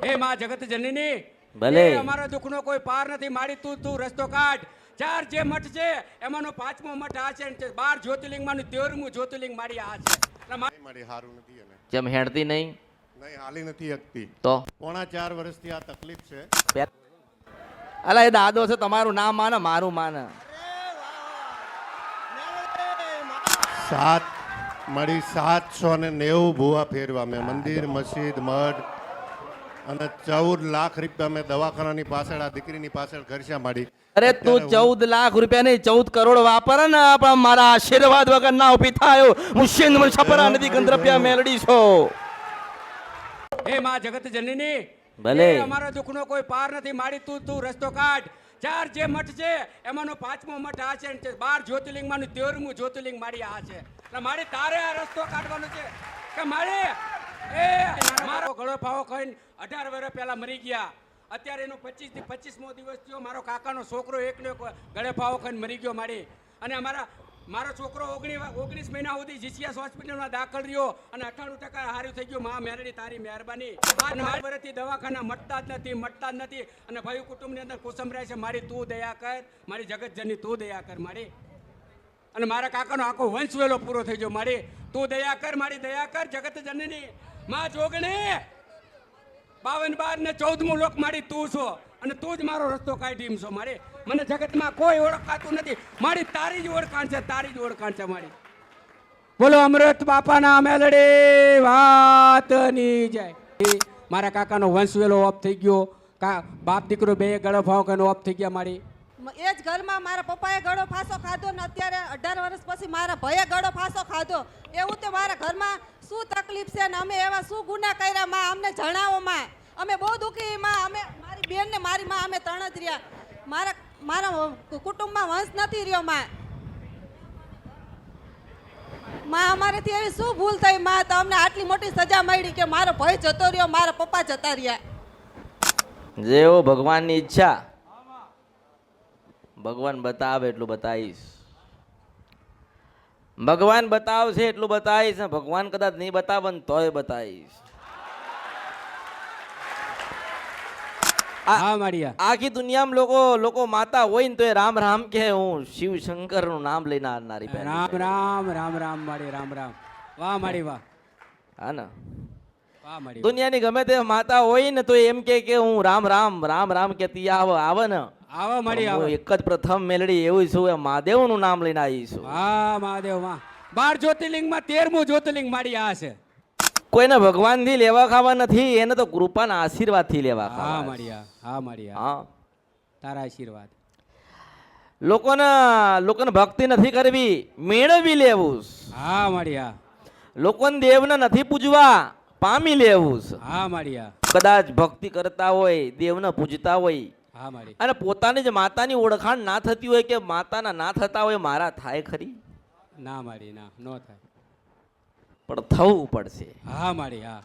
હે માં જગત જનની ભલે. એ અમારો દુઃખનો કોઈ પાર નથી માડી તું રસ્તો કાઢ. ચાર જે મઠ છે એમાંનો પાંચમો મઠ આ છે ને 12 જ્યોતિર્લિંગમાંનું 13મું જ્યોતિર્લિંગ માડી આ છે. એટલે મારી હારું નથી એને જેમ હેડતી નહીં નહીં હાલી નથી શકતી. તો પોણા 4 વર્ષથી આ તકલીફ છે. અલા એ દાદો છે તમારું નામ માને મારું માને. 790 ભૂવા ફેરવા મેં મંદિર મસ્જિદ મઢ અને 14 લાખ રૂપિયા મેં દવાખાનાની પાછળ આ દીકરીની પાછળ ખર્ચા માડી. અરે તું 14 લાખ રૂપિયા નહીં 14 કરોડ વાપરે ને પણ મારા આશીર્વાદ વગર ના ઉભી થાય હું સિંધ છપરા નદી ગંધરપિયા મેલડી છો. હે માં જગત જનની ભલે. એ અમારો દુઃખનો કોઈ પાર નથી માડી તું રસ્તો કાઢ. ચાર જે મઠ છે એમાંનો પાંચમો મઠ આ છે ને 12 જ્યોતિર્લિંગમાંનું 13મું જ્યોતિર્લિંગ માડી આ છે. એટલે મારી તારે આ રસ્તો કાઢવાનો છે કે મારી એ મારો ગળો ફાવો ખાઈને 18 વર્ષ પહેલા મરી ગયા. અત્યારે એનો 25મો દિવસ થયો. મારો કાકાનો છોકરો એકનો ગળે ફાવો ખાઈને મરી ગયો મારી. અને મારો છોકરો 19 મહિના સુધી જીસીએસ હોસ્પિટલમાં દાખલ રહ્યો અને 98% હાર્યું થઈ ગયું. માં મેરડી તારી મહેરબાની. 8 વર્ષથી દવાખાના મટતા જ નથી અને ભાઈ કુટુંબની અંદર કુસમ રહે છે. મારી તું દયા કર મારી જગતજનની તું દયા કર મારી. અને મારા કાકાનો આખો વંશ વેલો પૂરો થઈ ગયો મારી. તું દયા કર મારી દયા કર જગતજનની માં જોગણી. 52 ને 14મું લોક મારી તું છો અને તું જ મારો રસ્તો કાઢી છો મારી. મને જગતમાં કોઈ ઓળખાતું નથી મારી. તારી જ ઓળખાણ છે મારી. બોલો અમૃત બાપાના મેલડી વાતની જય. મારા કાકાનો વંશ વેલો ઓફ થઈ ગયો. બાપ દીકરો બે ગળો ભાવ કનો ઓફ થઈ ગયા મારી. એ જ ઘરમાં મારા પપ્પાએ ગળો ફાંસો ખાધો ને અત્યારે 18 વર્ષ પછી મારા ભાઈએ ગળો ફાંસો ખાધો. એવું તે મારા ઘરમાં શું તકલીફ છે ને અમે એવા શું ગુના કર્યા માં અમને જણાવો માં. અમે બહુ દુઃખી માં. અમે મારી બેન ને મારી માં અમે ત્રણ જ રહ્યા. મારા કુટુંબમાં વંશ નથી રહ્યો માં. અમારેથી એવી શું ભૂલ થઈ માં તો અમને આટલી મોટી સજા મળી કે મારો ભાઈ જતો રહ્યો મારા પપ્પા જતા રહ્યા. જેવો ભગવાનની ઈચ્છા ભગવાન બતાવે એટલું બતાવીશ. ભગવાન બતાવશે એટલું બતાવીશ ને ભગવાન કદાચ નહીં બતાવે ને તોય બતાવીશ. હા મારિયા. આખી દુનિયામાં લોકો માતા હોય ને તો એ રામ રામ કે હું શિવ શંકર નું નામ લઈને આવનારી રામ રામ રામ રામ મારી રામ રામ. વાહ મારી વાહ. હા ને વાહ મારી. દુનિયાની ગમે તે માતા હોય ને તો એમ કે હું રામ રામ રામ રામ કેતી આવે ને આવો મારી આવો. એક જ પ્રથમ મેલડી એવું છું એ મહાદેવ નું નામ લઈને આવી છું. હા મહાદેવ માં 12 જ્યોતિર્લિંગમાં 13મું જ્યોતિર્લિંગ મારી આ છે. કોઈને ભગવાન થી લેવા ખાવા નથી એને તો કૃપાના આશીર્વાદ થી લેવા હા ખાવા. મારિયા હા મારિયા. હા તારા આશીર્વાદ. લોકોને ભક્તિ નથી કરવી મેળવી લેવું. હા મારિયા. લોકોને દેવને નથી પૂજવા પામી લેવું. હા મારિયા. કદાચ ભક્તિ કરતા હોય દેવને પૂજતા હોય હા મારી. અને પોતાની જ માતાની ઓળખાણ ના થતી હોય કે માતાના ના થતા હોય મારા થાય ખરી ના મારી ના નો થાય. પણ થવું પડશે. હા મારી હા.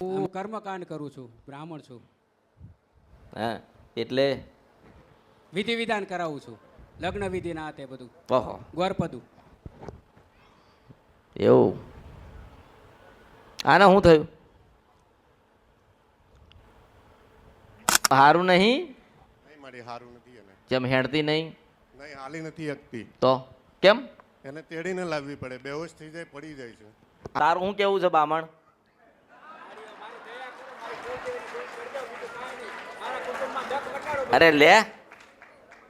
હું કર્મકાંડ કરું છું બ્રાહ્મણ છું. હા એટલે વિધિ વિધાન કરાવું છું. લગ્ન વિધિ ના તે બધું ઓહો ગોરપદું. એવું આને શું થયું હારું નહીં નહીં મારી હારું નથી એને જેમ હેડતી નહીં નહીં હાલી નથી શકતી. તો કેમ એને તેડીને લાવવી પડે. બેહોશ થઈ જાય પડી જાય છે. તારું શું કેવું છે બામણ? અરે લે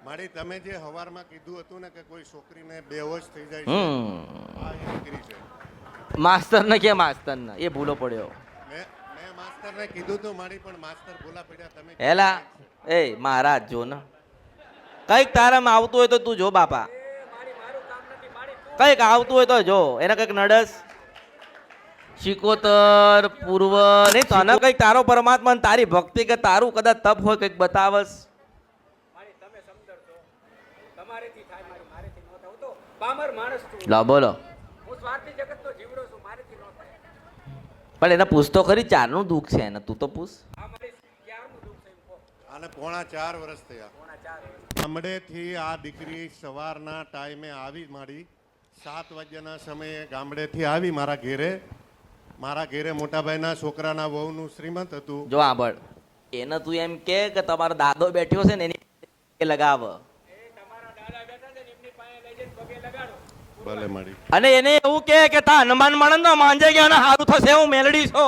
મારી તમે જે હવારમાં કીધું હતું ને કે કોઈ છોકરીને બેહોશ થઈ જાય છે હમ આ એ દીકરી છે. માસ્તર ને કે માસ્તર ને એ ભૂલો પડ્યો મેં માસ્તરને કીધું તું મારી પણ માસ્તર ભૂલા પડ્યા. તમે હેલા એ મહારાજ જો ને કઈક તારામાં આવતું હોય તો તું જો બાપા. કઈક આવતું હોય તો જો એને કઈક નડસ શિકોતર પૂર્વ નહીં તને કઈક તારો પરમાત્મા તારી ભક્તિ કે તારું કદાચ તપ હોય કઈક બતાવસ. લો બોલો પણ એને પૂછતો ખરી ચારનું દુઃખ છે એને તું તો પૂછ. આને પોણા 4 વર્ષ થયા. ગામડેથી આ દીકરી સવારના ટાઈમે આવી મારી 7 વાગ્યાના સમયે ગામડેથી આવી મારા ઘેરે મારા ઘેરે મોટાભાઈના છોકરાના વહુનું શ્રીમંત હતું. જો આંબળ એને તું એમ કે તમારો દાદો બેઠ્યો છે ને એની પાસે લગાવ ભલે મારી. અને એને એવું કે તા હનુમાન માણસ નો માંજે ગયા ને સારું થશે હું મેલડી છો.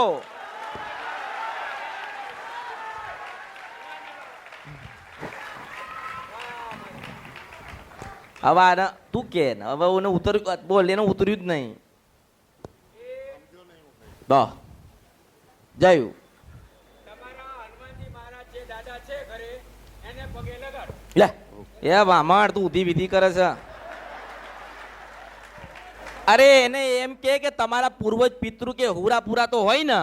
હવે આને તું કે ને હવે એને ઉતર્યું બોલ એને ઉતર્યું જ નહીં. તો જયું લે એ વામાડ તું ઊધી વિધિ કરે છે. અરે એને એમ કે તમારા પૂર્વજ પિતૃ કે હુરાપુરા તો હોય ને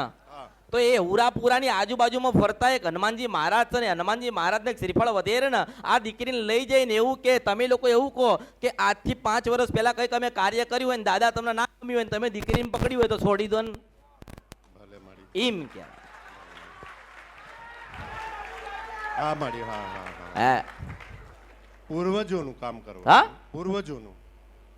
તો એ હુરાપુરાની આજુબાજુમાં ફરતા એક હનુમાનજી મહારાજ છે ને હનુમાનજી મહારાજને શ્રીફળ વધેરે ને આ દીકરીને લઈ જઈને એવું કે તમે લોકો એવું કહો કે આજથી 5 વર્ષ પહેલા કંઈક અમે કાર્ય કર્યું હોય ને દાદા તમને ના ગમ્યું હોય ને તમે દીકરીને પકડી હોય તો છોડી દો ને ભલે મારી. એમ કે હા મારી. હા હા હા. હે પૂર્વજોનું કામ કરવું. હા? પૂર્વજોનું.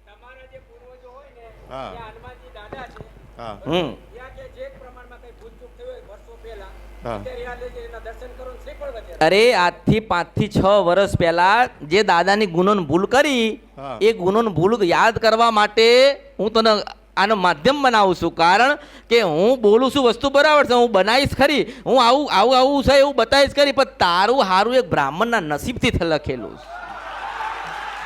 તમારા જે પૂર્વજો હોય ને હા. ત્યાં હનુમાનજી દાદા છે હા ત્યાં કે જે પ્રમાણમાં કઈ ભૂલચૂક થઈ હોય વર્ષો પહેલા હા. અત્યારે યાદ લેજે એના દર્શન કરો ને શ્રીફળ વધે. અરે આજથી 5 થી 6 વર્ષ પહેલા જે દાદાની ગુનોની ભૂલ કરી હા. એ ગુનોની ભૂલ યાદ કરવા માટે હું તને આનો માધ્યમ બનાવું છું. કારણ કે હું બોલું છું વસ્તુ બરાબર છે હું બનાવીશ ખરી હું આવું છે એવું બતાવીશ ખરી પણ તારું હારું એક બ્રાહ્મણના નસીબથી લખેલું છે.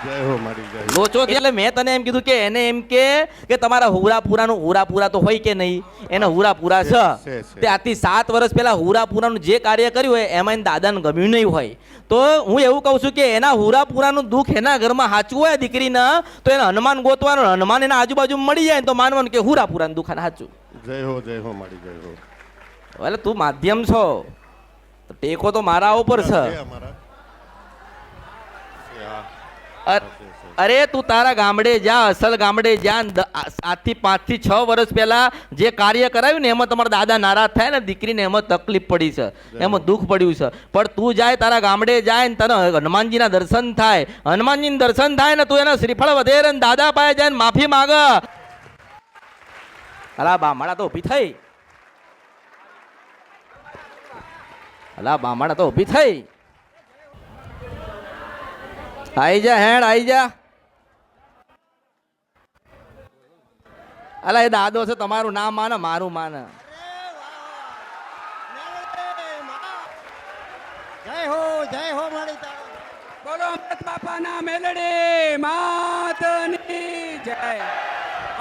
જય હો મારી. જય હો. લોચો એટલે મેં તને એમ કીધું કે એને એમ કે તમારા હુરાપુરા તો હોય કે નહીં એને હુરાપુરા છે છે. તે આથી 7 વર્ષ પહેલા હુરાપુરાનું જે કાર્ય કર્યું હોય એમાં એને દાદાને ગમ્યું નહીં હોય તો હું એવું કહું છું કે એના હુરાપુરાનું દુઃખ એના ઘરમાં સાચું હોય દીકરીને તો એને હનુમાન ગોતવાનું હનુમાન એના આજુબાજુ મળી જાય ને તો માનવાનું કે હુરાપુરાનું દુઃખ આને સાચું. જય હો મારી. જય હો. એટલે તું માધ્યમ છો તો ટેકો તો મારા ઉપર છે. છે અમારા. છે, હા. અરે તું તારા ગામડે જા અસલ ગામડે જા આજથી 5 થી 6 વર્ષ પહેલા જે કાર્ય કરાવ્યું ને એમાં તમારા દાદા નારાજ થાય ને દીકરીને એમાં તકલીફ પડી છે એમાં દુઃખ પડ્યું છે પણ તું જાય તારા ગામડે જાય ને તને હનુમાનજીના દર્શન થાય હનુમાનજીના દર્શન થાય ને તું એના શ્રીફળ વધેરે ને દાદા પાસે જાય ને માફી માંગ. અલા બામાડા તો ઊભી થઈ આઈ જા હેડ આઈ જા. અલા એ દાદો છે તમારું નામ માને મારું માને. જય હો મારી. બોલો અમૃત બાપાના મેલડી માતની જય.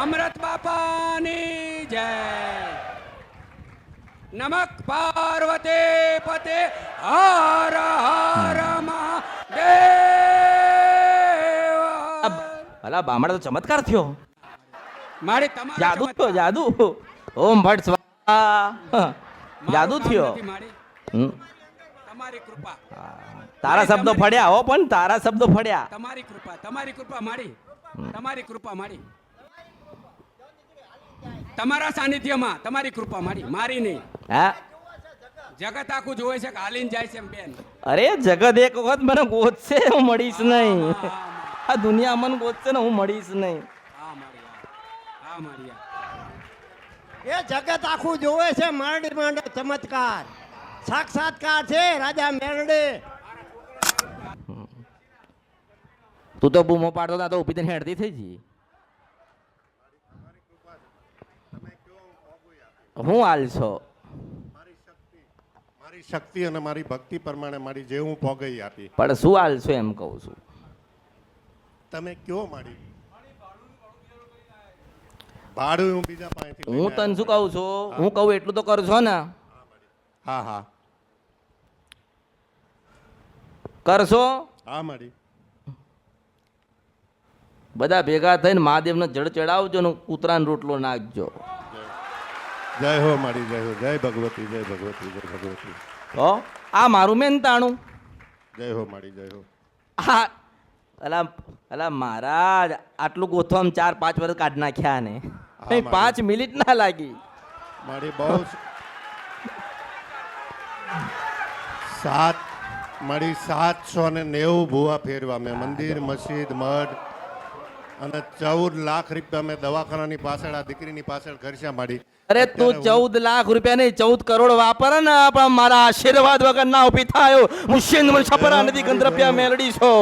અમૃત બાપાની જય. નમક પાર્વતી પતે હર હર મહાદેવ. અલા બામડા તો ચમત્કાર થયો મારી તમારી જાદુ થયો જાદુ ઓમ ભટ સ્વાહા જાદુ થયો. હમ. તમારી કૃપા તારા શબ્દો ફળ્યા હો પણ તારા શબ્દો ફળ્યા. તમારી કૃપા મારી તમારી કૃપા મારી તમારા સાનિધ્યમાં તમારી કૃપા મારી નહીં. હા જગત આખું જોવે છે કે હાલીને જાય છે એમ બેન. અરે જગત એક વખત મને ગોતશે હું મળીશ નહીં આ દુનિયા મને ગોતશે ને હું મળીશ નહીં. હા મારી એ જગત આખું જોવે છે મારડી માંડે ચમત્કાર સાક્ષાત્કાર છે રાજા મેરડે. તું તો બૂમો પાડતો હતા તો ઊભી થઈને હેડતી થઈ જી. હું હાલ છો મારી શક્તિ અને મારી ભક્તિ પ્રમાણે મારી જે હું પોગઈ આપી. પણ શું હાલ છો એમ કહું છું. તમે કયો મારી ભાડું હું બીજા પાસેથી લઈને હું તને આવ્યો. શું કહું છું હું કહું એટલું તો કરશો ને હા હા કરશો. હા મારી. બધા ભેગા થઈને મહાદેવને જળ ચડાવજો ને કૂતરાનો રોટલો નાખજો. જય હો મારી. જય હો. જય ભગવતી. જય ભગવતી. જય ભગવતી. હો આ મારું મહેનતાણું. જય હો મારી. જય હો. આ અલા મહારાજ આટલું ગોથવામાં 4-5 વર્ષ કાઢ નાખ્યા ને હા, 5 મિનિટ ના લાગી. મારી બહુ મારી 790 ભૂવા ફેરવા મેં મંદિર મસ્જિદ મઠ અને 14 લાખ રૂપિયા મેં દવાખાનાની પાછળ આ દીકરીની પાછળ ખર્ચા મારી અરે તું 14 લાખ રૂપિયા નહીં 14 કરોડ વાપર ને પણ મારા આશીર્વાદ વગર ના ઉભી થાય હું સિંધ છપરા નદી ગંદ્રપ્યા મેલડી છો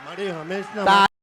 મારી હંમેશના તારી